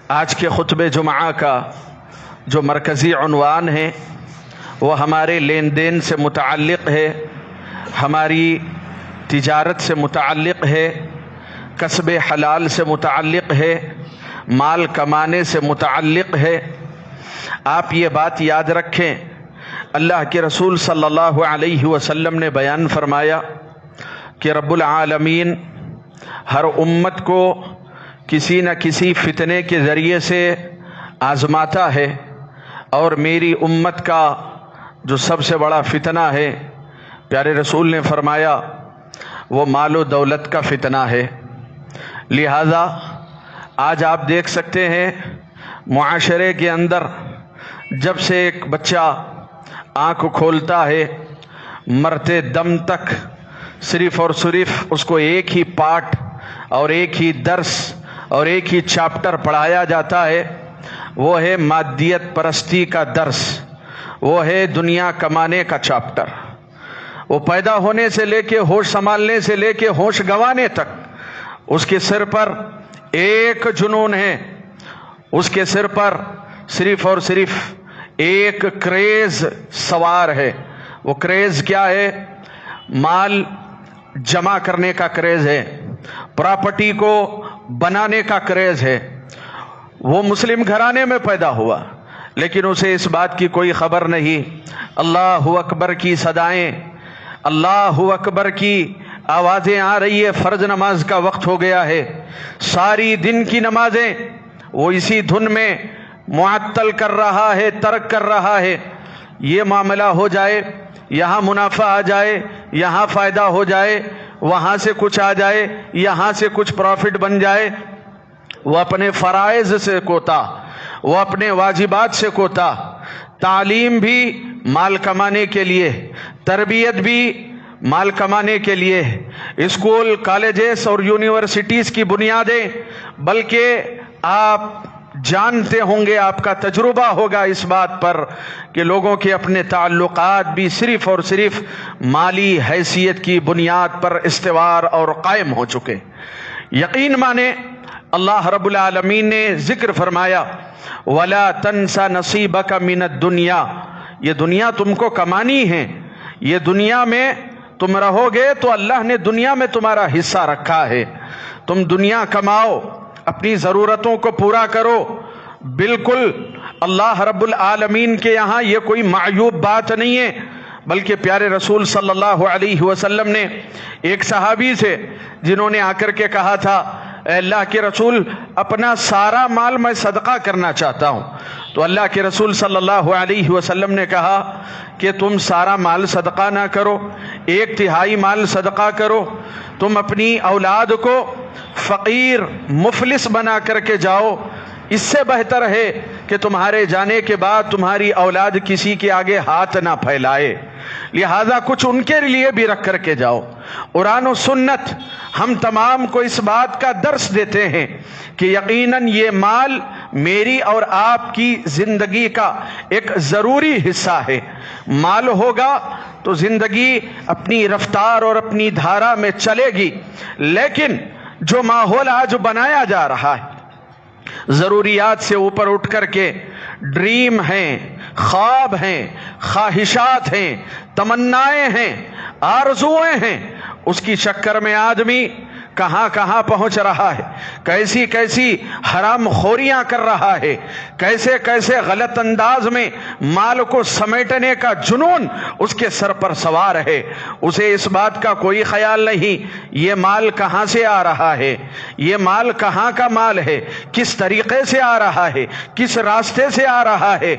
آج کے خطبہ جمعہ کا جو مرکزی عنوان ہے وہ ہمارے لین دین سے متعلق ہے، ہماری تجارت سے متعلق ہے، کسب حلال سے متعلق ہے، مال کمانے سے متعلق ہے۔ آپ یہ بات یاد رکھیں، اللہ کے رسول صلی اللہ علیہ وسلم نے بیان فرمایا کہ رب العالمین ہر امت کو کسی نہ کسی فتنے کے ذریعے سے آزماتا ہے، اور میری امت کا جو سب سے بڑا فتنہ ہے، پیارے رسول نے فرمایا وہ مال و دولت کا فتنہ ہے۔ لہذا آج آپ دیکھ سکتے ہیں معاشرے کے اندر جب سے ایک بچہ آنکھ کھولتا ہے مرتے دم تک صرف اور صرف اس کو ایک ہی پارٹ اور ایک ہی درس اور ایک ہی چیپٹر پڑھایا جاتا ہے، وہ ہے مادیت پرستی کا درس، وہ ہے دنیا کمانے کا چیپٹر۔ وہ پیدا ہونے سے لے کے ہوش سنبھالنے سے لے کے ہوش گنوانے تک اس کے سر پر ایک جنون ہے، اس کے سر پر صرف اور صرف ایک کریز سوار ہے۔ وہ کریز کیا ہے؟ مال جمع کرنے کا کریز ہے، پراپرٹی کو بنانے کا کریز ہے۔ وہ مسلم گھرانے میں پیدا ہوا لیکن اسے اس بات کی کوئی خبر نہیں، اللہ اکبر کی صدائیں، اللہ اکبر کی آوازیں آ رہی ہے، فرض نماز کا وقت ہو گیا ہے، ساری دن کی نمازیں وہ اسی دھن میں معطل کر رہا ہے، ترک کر رہا ہے۔ یہ معاملہ ہو جائے، یہاں منافع آ جائے، یہاں فائدہ ہو جائے، وہاں سے کچھ آ جائے، یہاں سے کچھ پروفٹ بن جائے، وہ اپنے فرائض سے کوتا، وہ اپنے واجبات سے کوتا۔ تعلیم بھی مال کمانے کے لیے، تربیت بھی مال کمانے کے لیے، اسکول کالجز اور یونیورسٹیز کی بنیادیں، بلکہ آپ جانتے ہوں گے، آپ کا تجربہ ہوگا اس بات پر کہ لوگوں کے اپنے تعلقات بھی صرف اور صرف مالی حیثیت کی بنیاد پر استوار اور قائم ہو چکے۔ یقین مانے اللہ رب العالمین نے ذکر فرمایا وَلَا تَنْسَ نَصِيبَكَ مِنَ الدُّنْيَا، یہ دنیا تم کو کمانی ہے، یہ دنیا میں تم رہو گے تو اللہ نے دنیا میں تمہارا حصہ رکھا ہے، تم دنیا کماؤ، اپنی ضرورتوں کو پورا کرو۔ بالکل اللہ رب العالمین کے یہاں یہ کوئی معیوب بات نہیں ہے، بلکہ پیارے رسول صلی اللہ علیہ وسلم نے ایک صحابی سے جنہوں نے آ کر کے کہا تھا اے اللہ کے رسول اپنا سارا مال میں صدقہ کرنا چاہتا ہوں، تو اللہ کے رسول صلی اللہ علیہ وسلم نے کہا کہ تم سارا مال صدقہ نہ کرو، 1/3 مال صدقہ کرو، تم اپنی اولاد کو فقیر مفلس بنا کر کے جاؤ، اس سے بہتر ہے کہ تمہارے جانے کے بعد تمہاری اولاد کسی کے آگے ہاتھ نہ پھیلائے، لہذا کچھ ان کے لیے بھی رکھ کر کے جاؤ۔ قرآن و سنت ہم تمام کو اس بات کا درس دیتے ہیں کہ یقیناً یہ مال میری اور آپ کی زندگی کا ایک ضروری حصہ ہے۔ مال ہوگا تو زندگی اپنی رفتار اور اپنی دھارا میں چلے گی، لیکن جو ماحول آج بنایا جا رہا ہے، ضروریات سے اوپر اٹھ کر کے ڈریم ہیں، خواب ہیں، خواہشات ہیں، تمنائیں ہیں، آرزوئیں ہیں، اس کی چکر میں آدمی کہاں کہاں پہنچ رہا ہے، کیسی کیسی حرام خوریاں کر رہا ہے، کیسے کیسے غلط انداز میں مال کو سمیٹنے کا جنون اس کے سر پر سوار ہے۔ اسے اس بات کا کوئی خیال نہیں یہ مال کہاں سے آ رہا ہے، یہ مال کہاں کا مال ہے، کس طریقے سے آ رہا ہے، کس راستے سے آ رہا ہے،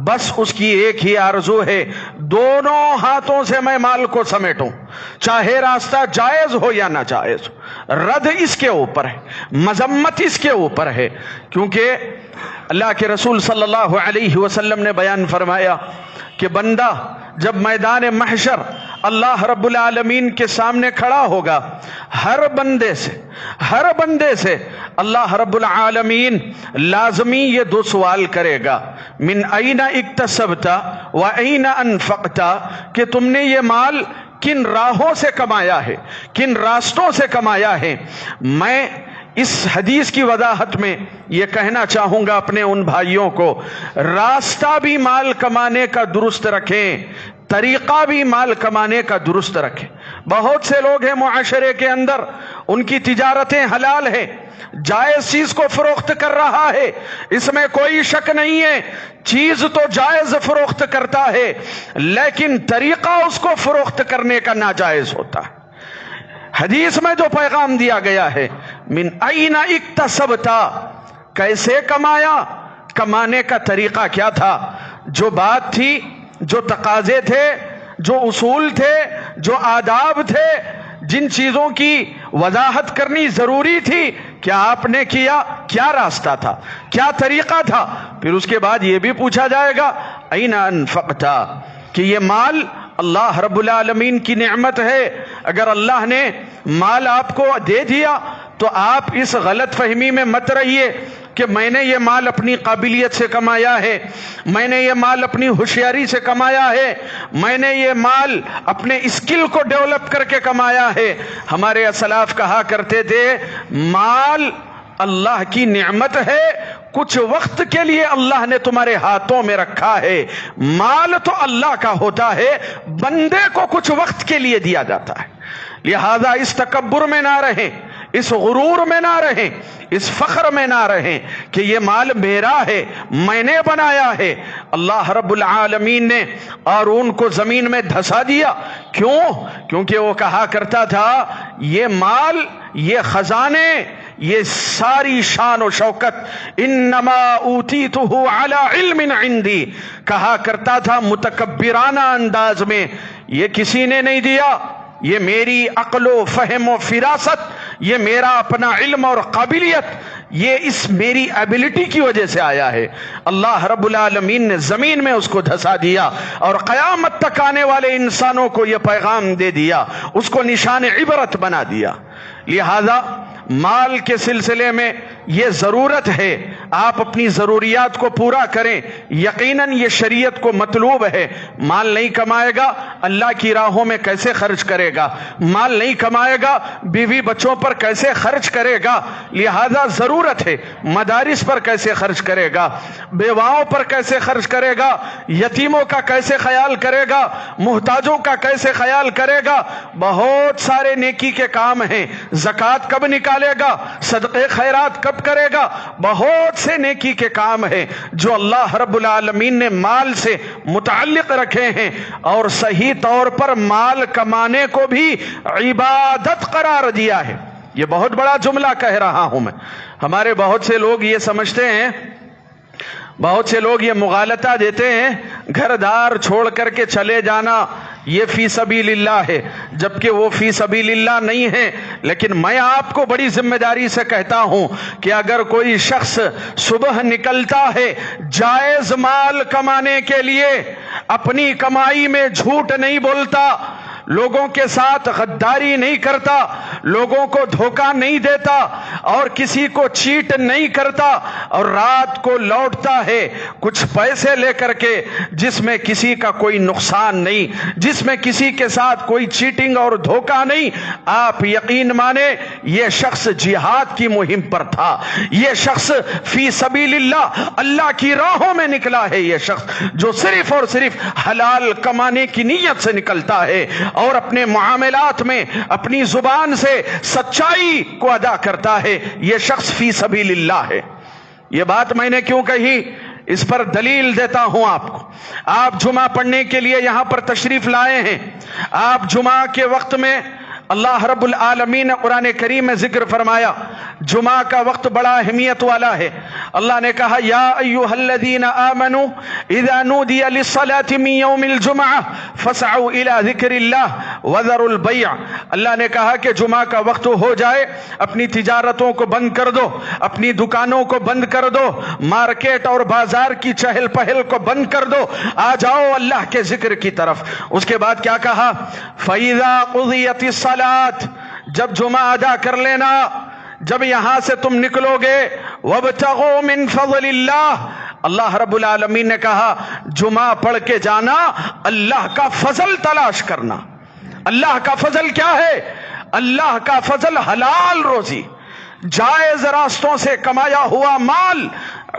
بس اس کی ایک ہی آرزو ہے دونوں ہاتھوں سے میں مال کو سمیٹوں، چاہے راستہ جائز ہو یا ناجائز ہو، رد اس کے اوپر ہے، مذمت اس کے اوپر ہے، کیونکہ اللہ کے رسول صلی اللہ علیہ وسلم نے بیان فرمایا کہ بندہ جب میدان محشر اللہ رب العالمین کے سامنے کھڑا ہوگا، ہر بندے سے اللہ رب العالمین لازمی یہ 2 سوال کرے گا، من این اکتسبت و این انفقت، کہ تم نے یہ مال کن راہوں سے کمایا ہے، کن راستوں سے کمایا ہے۔ میں اس حدیث کی وضاحت میں یہ کہنا چاہوں گا اپنے ان بھائیوں کو، راستہ بھی مال کمانے کا درست رکھیں، طریقہ بھی مال کمانے کا درست رکھیں۔ بہت سے لوگ ہیں معاشرے کے اندر، ان کی تجارتیں حلال ہے، جائز چیز کو فروخت کر رہا ہے، اس میں کوئی شک نہیں ہے، چیز تو جائز فروخت کرتا ہے، لیکن طریقہ اس کو فروخت کرنے کا ناجائز ہوتا ہے۔ حدیث میں جو پیغام دیا گیا ہے، من این اکتسبتا، کیسے کمایا، کمانے کا طریقہ کیا تھا، جو بات تھی، جو تقاضے تھے، جو اصول تھے، جو آداب تھے، جن چیزوں کی وضاحت کرنی ضروری تھی، کیا آپ نے کیا، کیا راستہ تھا، کیا طریقہ تھا۔ پھر اس کے بعد یہ بھی پوچھا جائے گا این انفقتا، کہ یہ مال اللہ رب العالمین کی نعمت ہے، اگر اللہ نے مال آپ کو دے دیا تو آپ اس غلط فہمی میں مت رہیے کہ میں نے یہ مال اپنی قابلیت سے کمایا ہے، میں نے یہ مال اپنی ہوشیاری سے کمایا ہے، میں نے یہ مال اپنے اسکل کو ڈیولپ کر کے کمایا ہے۔ ہمارے اسلاف کہا کرتے تھے مال اللہ کی نعمت ہے، کچھ وقت کے لیے اللہ نے تمہارے ہاتھوں میں رکھا ہے۔ مال تو اللہ کا ہوتا ہے، بندے کو کچھ وقت کے لیے دیا جاتا ہے۔ لہذا اس تکبر میں نہ رہیں، اس غرور میں نہ رہیں، اس فخر میں نہ رہیں کہ یہ مال میرا ہے، میں نے بنایا ہے۔ اللہ رب العالمین نے قارون کو زمین میں دھسا دیا، کیوں؟ کیونکہ وہ کہا کرتا تھا یہ مال، یہ خزانے، یہ ساری شان و شوکت انما اوتیتہ علی علم عندی، کہا کرتا تھا متکبرانہ انداز میں، یہ کسی نے نہیں دیا، یہ میری عقل و فہم و فراست، یہ میرا اپنا علم اور قابلیت، یہ اس میری ایبلٹی کی وجہ سے آیا ہے۔ اللہ رب العالمین نے زمین میں اس کو دھسا دیا اور قیامت تک آنے والے انسانوں کو یہ پیغام دے دیا، اس کو نشان عبرت بنا دیا۔ لہذا مال کے سلسلے میں یہ ضرورت ہے آپ اپنی ضروریات کو پورا کریں، یقیناً یہ شریعت کو مطلوب ہے۔ مال نہیں کمائے گا اللہ کی راہوں میں کیسے خرچ کرے گا، مال نہیں کمائے گا بیوی بچوں پر کیسے خرچ کرے گا، لہذا ضرورت ہے مدارس پر کیسے خرچ کرے گا، بیواؤں پر کیسے خرچ کرے گا، یتیموں کا کیسے خیال کرے گا، محتاجوں کا کیسے خیال کرے گا۔ بہت سارے نیکی کے کام ہیں، زکوٰۃ کب نکالے گا، صدقے خیرات کب کرے گا، بہت سے نیکی کے کام ہیں جو اللہ رب العالمین نے مال سے متعلق رکھے ہیں، اور صحیح طور پر مال کمانے کو بھی عبادت قرار دیا ہے۔ یہ بہت بڑا جملہ کہہ رہا ہوں میں۔ ہمارے بہت سے لوگ یہ سمجھتے ہیں، بہت سے لوگ یہ مغالطہ دیتے ہیں گھر دار چھوڑ کر کے چلے جانا یہ فی سبیل اللہ ہے، جبکہ وہ فی سبیل اللہ نہیں ہے۔ لیکن میں آپ کو بڑی ذمہ داری سے کہتا ہوں کہ اگر کوئی شخص صبح نکلتا ہے جائز مال کمانے کے لیے، اپنی کمائی میں جھوٹ نہیں بولتا، لوگوں کے ساتھ غداری نہیں کرتا، لوگوں کو دھوکہ نہیں دیتا اور کسی کو چیٹ نہیں کرتا، اور رات کو لوٹتا ہے کچھ پیسے لے کر کے جس میں کسی کا کوئی نقصان نہیں، جس میں کسی کے ساتھ کوئی چیٹنگ اور دھوکہ نہیں، آپ یقین مانیں یہ شخص جہاد کی مہم پر تھا، یہ شخص فی سبیل اللہ، اللہ کی راہوں میں نکلا ہے، یہ شخص جو صرف اور صرف حلال کمانے کی نیت سے نکلتا ہے اور اپنے معاملات میں اپنی زبان سے سچائی کو ادا کرتا ہے، یہ شخص فی سبیل اللہ ہے۔ یہ بات میں نے کیوں کہی، اس پر دلیل دیتا ہوں آپ کو۔ آپ جمعہ پڑھنے کے لیے یہاں پر تشریف لائے ہیں، آپ جمعہ کے وقت میں اللہ رب العالمین نے قرآن کریم میں ذکر فرمایا، جمعہ کا وقت بڑا اہمیت والا ہے۔ اللہ نے کہا یا ایھا الذین آمنوا اذا نودی للصلاۃ من یوم الجمعہ فاسعوا الی ذکر اللہ وذروا البیع۔ اللہ نے کہا کہ جمعہ کا وقت ہو جائے اپنی تجارتوں کو بند کر دو، اپنی دکانوں کو بند کر دو، مارکیٹ اور بازار کی چہل پہل کو بند کر دو، آ جاؤ اللہ کے ذکر کی طرف۔ اس کے بعد کیا کہا، فَإِذَا قُضِيَتِ الصَّلَاةُ، جب جمعہ ادا کر لینا، جب یہاں سے تم نکلو گے، وَابْتَغُوا مِن فَضْلِ اللَّهِ، اللہ رب العالمین نے کہا جمعہ پڑھ کے جانا، اللہ کا فضل تلاش کرنا۔ اللہ کا فضل کیا ہے؟ اللہ کا فضل حلال روزی، جائز راستوں سے کمایا ہوا مال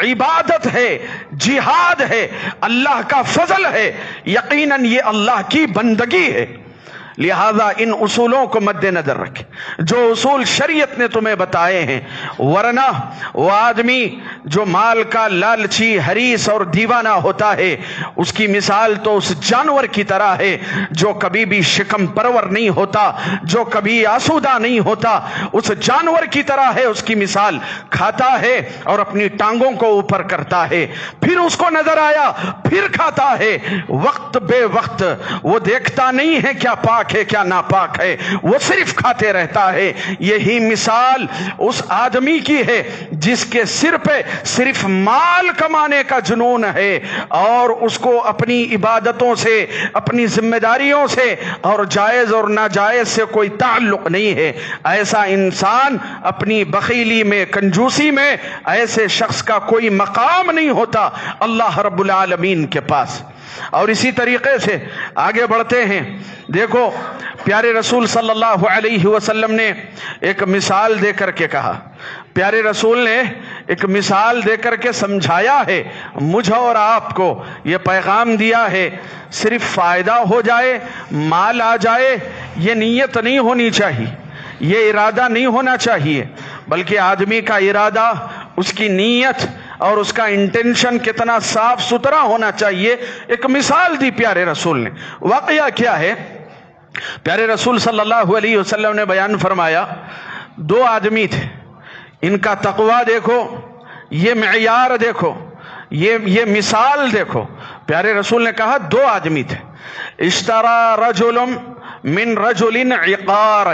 عبادت ہے، جہاد ہے، اللہ کا فضل ہے، یقیناً یہ اللہ کی بندگی ہے۔ لہذا ان اصولوں کو مد نظر رکھیں، جو اصول شریعت نے تمہیں بتائے ہیں، ورنہ وہ آدمی جو مال کا لالچی، حریص اور دیوانہ ہوتا ہے، اس کی مثال تو اس جانور کی طرح ہے جو کبھی بھی شکم پرور نہیں ہوتا، جو کبھی آسودہ نہیں ہوتا۔ اس جانور کی طرح ہے اس کی مثال، کھاتا ہے اور اپنی ٹانگوں کو اوپر کرتا ہے، پھر اس کو نظر آیا پھر کھاتا ہے، وقت بے وقت وہ دیکھتا نہیں ہے کیا پاک ہے کیا ناپاک ہے، وہ صرف کھاتے رہتا ہے۔ یہی مثال اس آدمی کی ہے جس کے سر پہ صرف مال کمانے کا جنون ہے اور اس کو اپنی عبادتوں سے، اپنی ذمہ داریوں سے اور جائز اور ناجائز سے کوئی تعلق نہیں ہے۔ ایسا انسان اپنی بخیلی میں، کنجوسی میں، ایسے شخص کا کوئی مقام نہیں ہوتا اللہ رب العالمین کے پاس۔ اور اسی طریقے سے آگے بڑھتے ہیں، دیکھو پیارے رسول صلی اللہ علیہ وسلم نے ایک مثال دے کر کے کہا، پیارے رسول نے ایک مثال دے کر کے سمجھایا ہے، مجھ اور آپ کو یہ پیغام دیا ہے، صرف فائدہ ہو جائے، مال آ جائے، یہ نیت نہیں ہونی چاہیے، یہ ارادہ نہیں ہونا چاہیے، بلکہ آدمی کا ارادہ، اس کی نیت اور اس کا انٹینشن کتنا صاف ستھرا ہونا چاہیے۔ ایک مثال دی پیارے رسول نے۔ واقعہ کیا ہے؟ پیارے رسول صلی اللہ علیہ وسلم نے بیان فرمایا، دو آدمی تھے، ان کا تقوی دیکھو، یہ معیار دیکھو، یہ مثال دیکھو۔ پیارے رسول نے کہا دو آدمی تھے، اشترى رجل من رجل عقارا،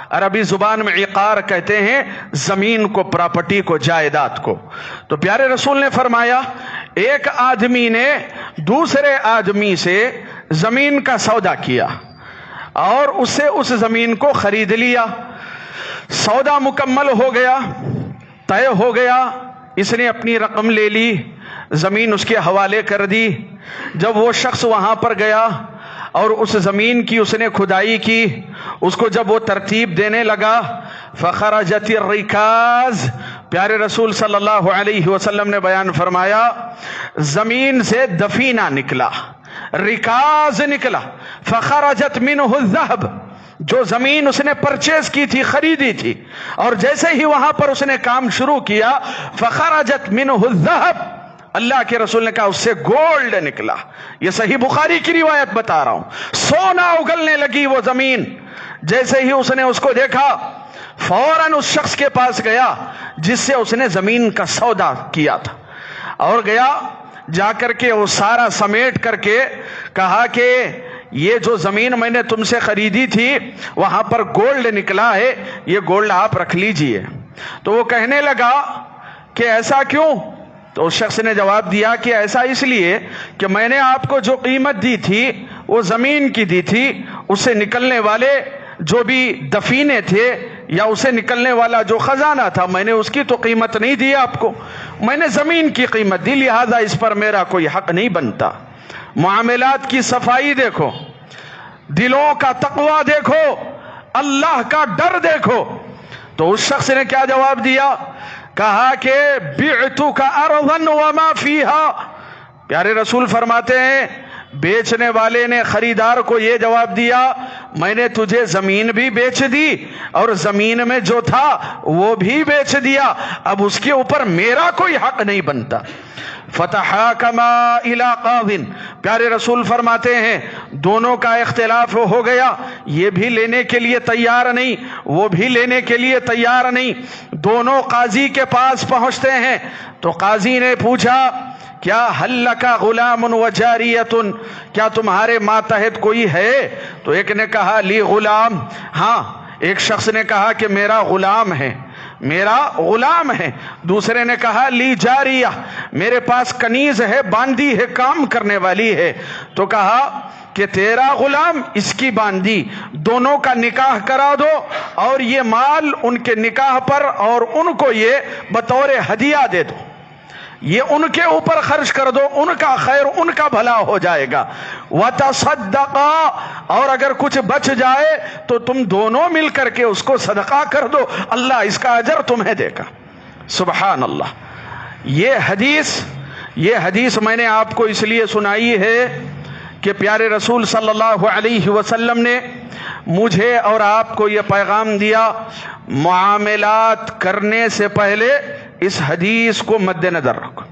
عربی زبان میں عقار کہتے ہیں زمین کو، پراپرٹی کو، جائیداد کو۔ تو پیارے رسول نے فرمایا ایک آدمی نے دوسرے آدمی سے زمین کا سودا کیا اور اس سے اس زمین کو خرید لیا، سودا مکمل ہو گیا، طے ہو گیا، اس نے اپنی رقم لے لی، زمین اس کے حوالے کر دی۔ جب وہ شخص وہاں پر گیا اور اس زمین کی اس نے کھدائی کی، اس کو جب وہ ترتیب دینے لگا، فخرجت الرکاز، پیارے رسول صلی اللہ علیہ وسلم نے بیان فرمایا زمین سے دفینہ نکلا، رکاز نکلا، فخرجت منہ الذهب، جو زمین اس نے پرچیز کی تھی، خریدی تھی، اور جیسے ہی وہاں پر اس نے کام شروع کیا، فخرجت منہ الذهب، اللہ کے رسول نے کہا اس سے گولڈ نکلا۔ یہ صحیح بخاری کی روایت بتا رہا ہوں، سونا اگلنے لگی وہ زمین۔ جیسے ہی اس نے اس کو دیکھا، فوراً اس شخص کے پاس گیا جس سے اس نے زمین کا سودا کیا تھا، اور گیا، جا کر کے وہ سارا سمیٹ کر کے کہا کہ یہ جو زمین میں نے تم سے خریدی تھی وہاں پر گولڈ نکلا ہے، یہ گولڈ آپ رکھ لیجئے۔ تو وہ کہنے لگا کہ ایسا کیوں؟ تو اس شخص نے جواب دیا کہ ایسا اس لیے کہ میں نے آپ کو جو قیمت دی تھی وہ زمین کی دی تھی، اس سے نکلنے والے جو بھی دفینے تھے یا اسے نکلنے والا جو خزانہ تھا، میں نے اس کی تو قیمت نہیں دی آپ کو، میں نے زمین کی قیمت دی، لہذا اس پر میرا کوئی حق نہیں بنتا۔ معاملات کی صفائی دیکھو، دلوں کا تقوی دیکھو، اللہ کا ڈر دیکھو۔ تو اس شخص نے کیا جواب دیا؟ کہا کہ بعتک ارضا وما فیہا، پیارے رسول فرماتے ہیں بیچنے والے نے خریدار کو یہ جواب دیا، میں نے تجھے زمین بھی بیچ دی اور زمین میں جو تھا وہ بھی بیچ دیا، اب اس کے اوپر میرا کوئی حق نہیں بنتا۔ فتحاکما الی قاض، پیارے رسول فرماتے ہیں دونوں کا اختلاف ہو گیا، یہ بھی لینے کے لیے تیار نہیں، وہ بھی لینے کے لیے تیار نہیں، دونوں قاضی کے پاس پہنچتے ہیں۔ تو قاضی نے پوچھا کیا حل لکا غلام و جاریۃ، کیا تمہارے ماتحت کوئی ہے؟ تو ایک نے کہا لی غلام، ہاں، ایک شخص نے کہا کہ میرا غلام ہے، میرا غلام ہے۔ دوسرے نے کہا لی جاریہ، میرے پاس کنیز ہے، باندی ہے، کام کرنے والی ہے۔ تو کہا کہ تیرا غلام، اس کی باندی، دونوں کا نکاح کرا دو اور یہ مال ان کے نکاح پر اور ان کو یہ بطور ہدیہ دے دو۔ یہ ان کے اوپر خرچ کر دو، ان کا خیر، ان کا بھلا ہو جائے گا۔ وَتَصَدَّقَا، اور اگر کچھ بچ جائے تو تم دونوں مل کر کے اس کو صدقہ کر دو، اللہ اس کا اجر تمہیں دے گا۔ سبحان اللہ۔ یہ حدیث میں نے آپ کو اس لیے سنائی ہے کہ پیارے رسول صلی اللہ علیہ وسلم نے مجھے اور آپ کو یہ پیغام دیا، معاملات کرنے سے پہلے اس حدیث کو مد نظر رکھو۔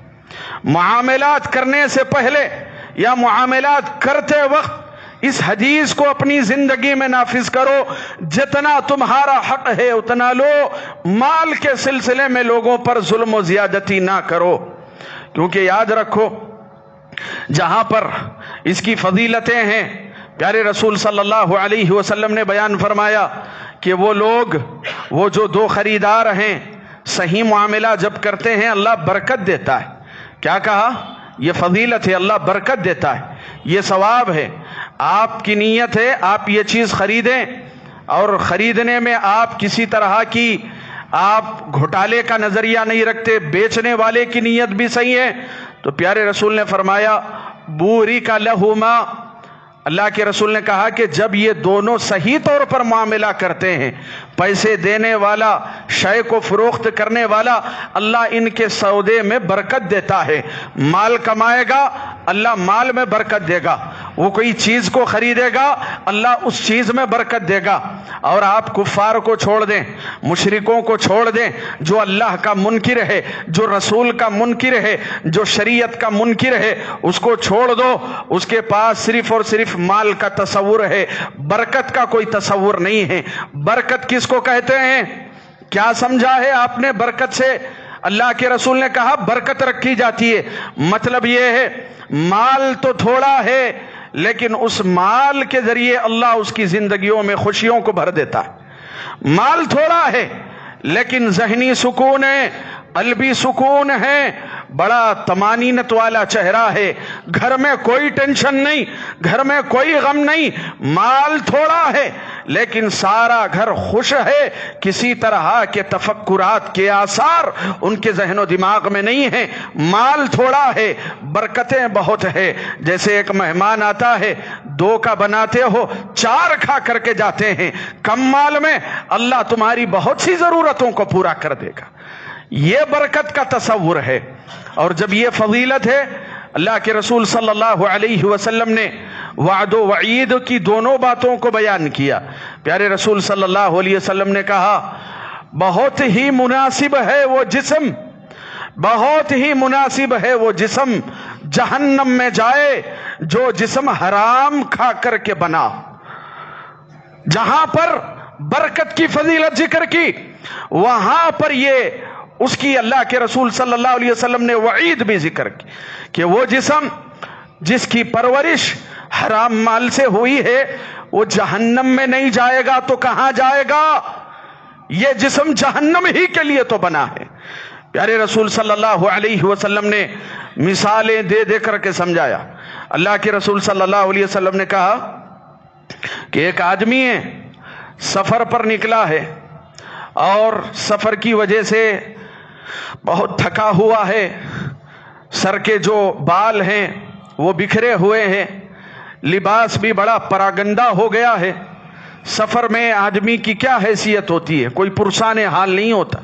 معاملات کرنے سے پہلے یا معاملات کرتے وقت اس حدیث کو اپنی زندگی میں نافذ کرو۔ جتنا تمہارا حق ہے اتنا لو، مال کے سلسلے میں لوگوں پر ظلم و زیادتی نہ کرو، کیونکہ یاد رکھو جہاں پر اس کی فضیلتیں ہیں، پیارے رسول صلی اللہ علیہ وسلم نے بیان فرمایا کہ وہ جو دو خریدار ہیں صحیح معاملہ جب کرتے ہیں اللہ برکت دیتا ہے۔ کیا کہا؟ یہ فضیلت ہے، اللہ برکت دیتا ہے، یہ ثواب ہے۔ آپ کی نیت ہے آپ یہ چیز خریدیں اور خریدنے میں آپ کسی طرح کی آپ گھوٹالے کا نظریہ نہیں رکھتے، بیچنے والے کی نیت بھی صحیح ہے، تو پیارے رسول نے فرمایا بورک لہما، اللہ کے رسول نے کہا کہ جب یہ دونوں صحیح طور پر معاملہ کرتے ہیں، پیسے دینے والا، شے کو فروخت کرنے والا، اللہ ان کے سودے میں برکت دیتا ہے۔ مال کمائے گا اللہ مال میں برکت دے گا، وہ کوئی چیز کو خریدے گا اللہ اس چیز میں برکت دے گا۔ اور آپ کفار کو چھوڑ دیں، مشرکوں کو چھوڑ دیں، جو اللہ کا منکر ہے، جو رسول کا منکر ہے، جو شریعت کا منکر ہے، اس کو چھوڑ دو۔ اس کے پاس صرف اور صرف مال کا تصور ہے، برکت کا کوئی تصور نہیں ہے۔ برکت کس کو کہتے ہیں؟ کیا سمجھا ہے آپ نے برکت سے؟ اللہ کے رسول نے کہا برکت رکھی جاتی ہے، مطلب یہ ہے مال تو تھوڑا ہے لیکن اس مال کے ذریعے اللہ اس کی زندگیوں میں خوشیوں کو بھر دیتا ہے۔ مال تھوڑا ہے لیکن ذہنی سکون ہے، قلبی سکون ہے، بڑا طمانینت والا چہرہ ہے، گھر میں کوئی ٹینشن نہیں، گھر میں کوئی غم نہیں۔ مال تھوڑا ہے لیکن سارا گھر خوش ہے، کسی طرح کے تفکرات کے آثار ان کے ذہن و دماغ میں نہیں ہیں۔ مال تھوڑا ہے برکتیں بہت ہے، جیسے ایک مہمان آتا ہے، 2 کا بناتے ہو 4 کھا کر کے جاتے ہیں۔ کم مال میں اللہ تمہاری بہت سی ضرورتوں کو پورا کر دے گا، یہ برکت کا تصور ہے۔ اور جب یہ فضیلت ہے، اللہ کے رسول صلی اللہ علیہ وسلم نے وعد و وعید کی دونوں باتوں کو بیان کیا۔ پیارے رسول صلی اللہ علیہ وسلم نے کہا بہت ہی مناسب ہے وہ جسم، بہت ہی مناسب ہے وہ جسم جہنم میں جائے جو جسم حرام کھا کر کے بنا۔ جہاں پر برکت کی فضیلت ذکر کی، وہاں پر یہ اس کی اللہ کے رسول صلی اللہ علیہ وسلم نے وعید بھی ذکر کی کہ وہ جسم جس کی پرورش حرام مال سے ہوئی ہے وہ جہنم میں نہیں جائے گا تو کہاں جائے گا؟ یہ جسم جہنم ہی کے لیے تو بنا ہے۔ پیارے رسول صلی اللہ علیہ وسلم نے مثالیں دے دے کر کے سمجھایا۔ اللہ کے رسول صلی اللہ علیہ وسلم نے کہا کہ ایک آدمی ہے، سفر پر نکلا ہے اور سفر کی وجہ سے بہت تھکا ہوا ہے، سر کے جو بال ہیں وہ بکھرے ہوئے ہیں، لباس بھی بڑا پراگندہ ہو گیا ہے۔ سفر میں آدمی کی کیا حیثیت ہوتی ہے؟ کوئی پرسان حال نہیں ہوتا،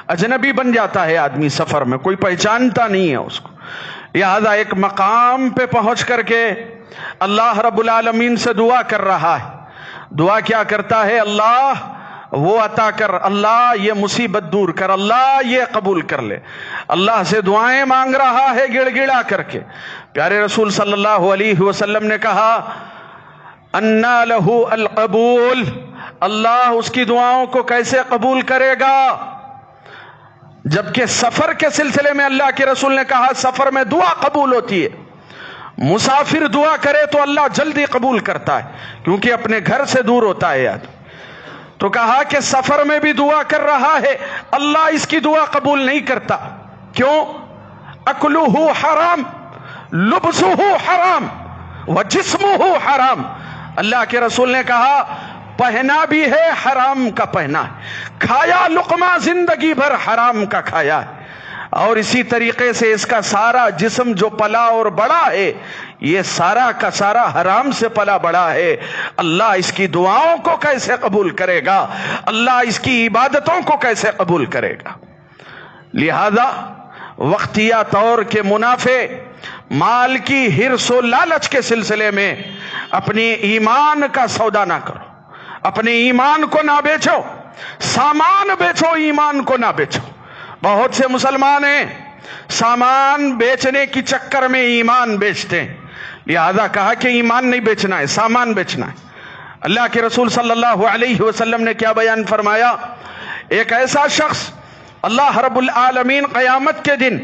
اجنبی بن جاتا ہے آدمی سفر میں، کوئی پہچانتا نہیں ہے اس کو۔ لہذا ایک مقام پہ پہنچ کر کے اللہ رب العالمین سے دعا کر رہا ہے۔ دعا کیا کرتا ہے؟ اللہ وہ عطا کر، اللہ یہ مصیبت دور کر، اللہ یہ قبول کر لے۔ اللہ سے دعائیں مانگ رہا ہے گڑ گڑا کر کے۔ پیارے رسول صلی اللہ علیہ وسلم نے کہا انا لہ القبول، اللہ اس کی دعاؤں کو کیسے قبول کرے گا؟ جبکہ سفر کے سلسلے میں اللہ کے رسول نے کہا سفر میں دعا قبول ہوتی ہے، مسافر دعا کرے تو اللہ جلدی قبول کرتا ہے کیونکہ اپنے گھر سے دور ہوتا ہے یاد۔ تو کہا کہ سفر میں بھی دعا کر رہا ہے، اللہ اس کی دعا قبول نہیں کرتا۔ کیوں؟ اکلہ حرام، لبسہ حرام، وجسمہ حرام۔ اللہ کے رسول نے کہا پہنا بھی ہے حرام کا پہنا ہے، کھایا لقمہ زندگی بھر حرام کا کھایا ہے۔ اور اسی طریقے سے اس کا سارا جسم جو پلا اور بڑا ہے یہ سارا کا سارا حرام سے پلا بڑا ہے. اللہ اس کی دعاؤں کو کیسے قبول کرے گا؟ اللہ اس کی عبادتوں کو کیسے قبول کرے گا؟ لہذا وقتیہ طور کے منافع، مال کی حرص و لالچ کے سلسلے میں اپنی ایمان کا سودا نہ کرو، اپنے ایمان کو نہ بیچو. سامان بیچو، ایمان کو نہ بیچو. بہت سے مسلمان ہیں سامان بیچنے کی چکر میں ایمان بیچتے ہیں. لہذا کہا کہ ایمان نہیں بیچنا ہے، سامان بیچنا ہے. اللہ کے رسول صلی اللہ علیہ وسلم نے کیا بیان فرمایا؟ ایک ایسا شخص اللہ رب العالمین قیامت کے دن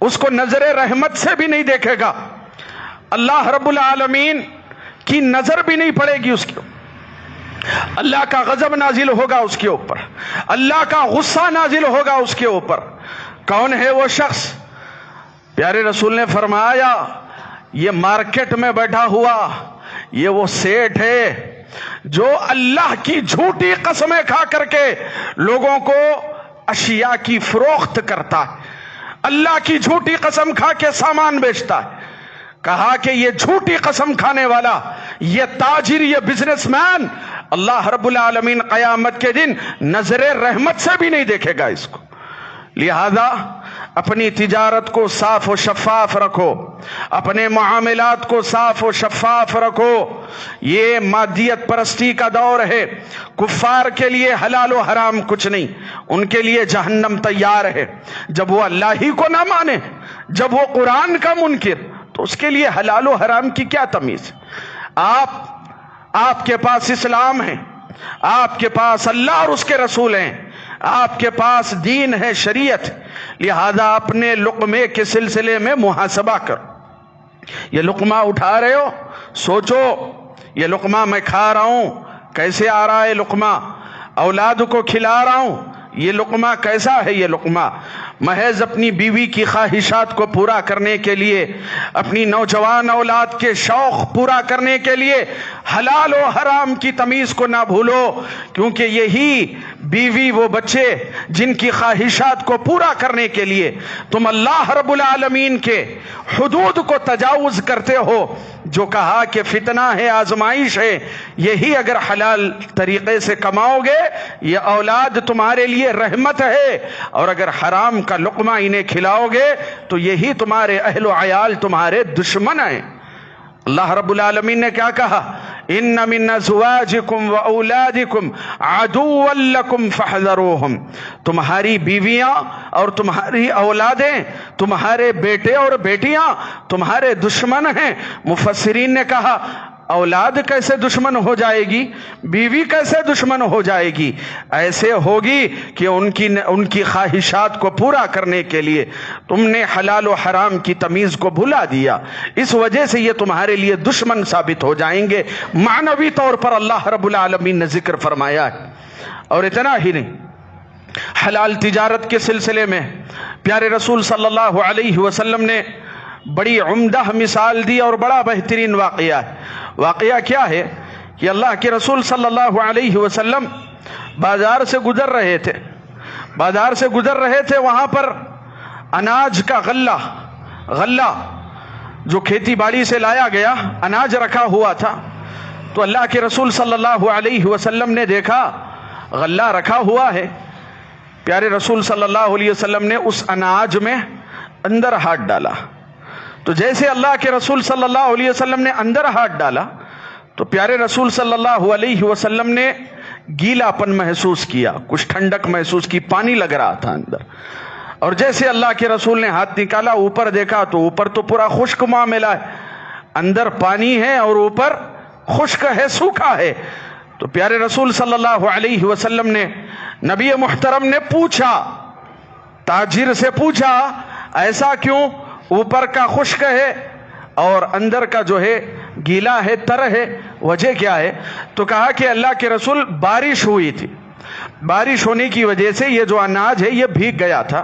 اس کو نظر رحمت سے بھی نہیں دیکھے گا. اللہ رب العالمین کی نظر بھی نہیں پڑے گی اس کے اوپر. اللہ کا غضب نازل ہوگا اس کے اوپر، اللہ کا غصہ نازل ہوگا اس کے اوپر. کون ہے وہ شخص؟ پیارے رسول نے فرمایا یہ مارکیٹ میں بیٹھا ہوا یہ وہ سیٹ ہے جو اللہ کی جھوٹی قسمیں کھا کر کے لوگوں کو اشیاء کی فروخت کرتا ہے، اللہ کی جھوٹی قسم کھا کے سامان بیچتا ہے. کہا کہ یہ جھوٹی قسم کھانے والا، یہ تاجر، یہ بزنس مین اللہ رب العالمین قیامت کے دن نظر رحمت سے بھی نہیں دیکھے گا اس کو. لہذا اپنی تجارت کو صاف و شفاف رکھو، اپنے معاملات کو صاف و شفاف رکھو. یہ مادیت پرستی کا دور ہے. کفار کے لیے حلال و حرام کچھ نہیں، ان کے لیے جہنم تیار ہے. جب وہ اللہ ہی کو نہ مانے، جب وہ قرآن کا منکر، تو اس کے لیے حلال و حرام کی کیا تمیز؟ آپ کے پاس اسلام ہے، آپ کے پاس اللہ اور اس کے رسول ہیں، آپ کے پاس دین ہے، شریعت. لہذا اپنے لقمے کے سلسلے میں محاسبہ کرو. یہ لقمہ اٹھا رہے ہو، سوچو یہ لقمہ میں کھا رہا ہوں، کیسے آ رہا ہے لقمہ؟ اولاد کو کھلا رہا ہوں، یہ لقمہ کیسا ہے؟ یہ لقمہ محض اپنی بیوی کی خواہشات کو پورا کرنے کے لیے، اپنی نوجوان اولاد کے شوق پورا کرنے کے لیے حلال و حرام کی تمیز کو نہ بھولو. کیونکہ یہی بیوی وہ بچے جن کی خواہشات کو پورا کرنے کے لیے تم اللہ رب العالمین کے حدود کو تجاوز کرتے ہو. جو کہا کہ فتنہ ہے، آزمائش ہے، یہی اگر حلال طریقے سے کماؤ گے یہ اولاد تمہارے لیے رحمت ہے، اور اگر حرام کا لقمہ انہیں کھلاؤ گے تو یہی تمہارے اہل و عیال تمہارے دشمن ہیں. اللہ رب العالمین نے کیا کہا؟ ان من ازواجکم و اولادکم عدوا لکم فاحذروہم. تمہاری بیویاں اور تمہاری اولادیں، تمہارے بیٹے اور بیٹیاں تمہارے دشمن ہیں. مفسرین نے کہا اولاد کیسے دشمن ہو جائے گی؟ بیوی کیسے دشمن ہو جائے گی؟ ایسے ہوگی کہ ان کی خواہشات کو پورا کرنے کے لیے تم نے حلال و حرام کی تمیز کو بھلا دیا. اس وجہ سے یہ تمہارے لیے دشمن ثابت ہو جائیں گے. معنوی طور پر اللہ رب العالمین نے ذکر فرمایا ہے. اور اتنا ہی نہیں، حلال تجارت کے سلسلے میں پیارے رسول صلی اللہ علیہ وسلم نے بڑی عمدہ مثال دی اور بڑا بہترین واقعہ ہے. واقعہ کیا ہے کہ اللہ کے رسول صلی اللہ علیہ وسلم بازار سے گزر رہے تھے. وہاں پر اناج کا غلہ جو کھیتی باڑی سے لایا گیا اناج رکھا ہوا تھا. تو اللہ کے رسول صلی اللہ علیہ وسلم نے دیکھا غلہ رکھا ہوا ہے. پیارے رسول صلی اللہ علیہ وسلم نے اس اناج میں اندر ہاتھ ڈالا. تو جیسے اللہ کے رسول صلی اللہ علیہ وسلم نے اندر ہاتھ ڈالا تو پیارے رسول صلی اللہ علیہ وسلم نے گیلا پن محسوس کیا، کچھ ٹھنڈک محسوس کی، پانی لگ رہا تھا اندر. اور جیسے اللہ کے رسول نے ہاتھ نکالا، اوپر دیکھا تو اوپر تو پورا خشک معاملہ ہے، اندر پانی ہے اور اوپر خشک ہے، سوکھا ہے. تو پیارے رسول صلی اللہ علیہ وسلم نے نبی محترم نے پوچھا، تاجر سے پوچھا ایسا کیوں؟ اوپر کا خشک ہے اور اندر کا جو ہے گیلا ہے، تر ہے، وجہ کیا ہے؟ تو کہا کہ اللہ کے رسول بارش ہوئی تھی، بارش ہونے کی وجہ سے یہ جو اناج ہے یہ بھیگ گیا تھا،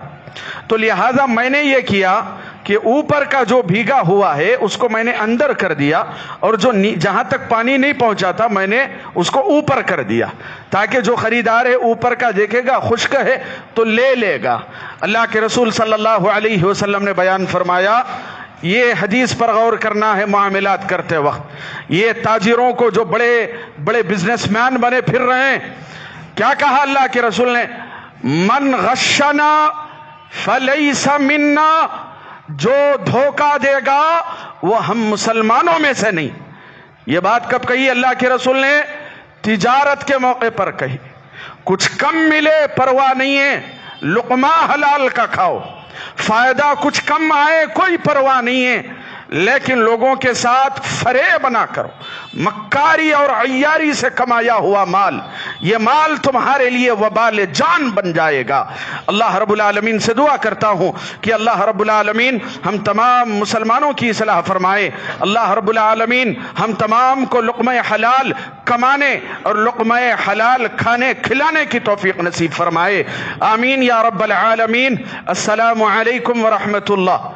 تو لہذا میں نے یہ کیا کہ اوپر کا جو بھیگا ہوا ہے اس کو میں نے اندر کر دیا، اور جو جہاں تک پانی نہیں پہنچا تھا میں نے اس کو اوپر کر دیا، تاکہ جو خریدار ہے اوپر کا دیکھے گا خشک ہے تو لے لے گا۔ اللہ کے رسول صلی اللہ علیہ وسلم نے بیان فرمایا، یہ حدیث پر غور کرنا ہے معاملات کرتے وقت۔ یہ تاجروں کو جو بڑے بڑے بزنس مین بنے پھر رہے ہیں، کیا کہا اللہ کے رسول نے؟ من غشنا فلیس منا، جو دھوکہ دے گا وہ ہم مسلمانوں میں سے نہیں۔ یہ بات کب کہی اللہ کے رسول نے؟ تجارت کے موقع پر کہی۔ کچھ کم ملے پرواہ نہیں ہے، لقمہ حلال کا کھاؤ، فائدہ کچھ کم آئے کوئی پرواہ نہیں ہے، لیکن لوگوں کے ساتھ فریب نہ کرو۔ مکاری اور عیاری سے کمایا ہوا مال، یہ مال تمہارے لیے وبال جان بن جائے گا۔ اللہ رب العالمین سے دعا کرتا ہوں کہ اللہ رب العالمین ہم تمام مسلمانوں کی اصلاح فرمائے۔ اللہ رب العالمین ہم تمام کو لقمہ حلال کمانے اور لقمہ حلال کھانے کھلانے کی توفیق نصیب فرمائے، آمین یا رب العالمین۔ السلام علیکم ورحمۃ اللہ۔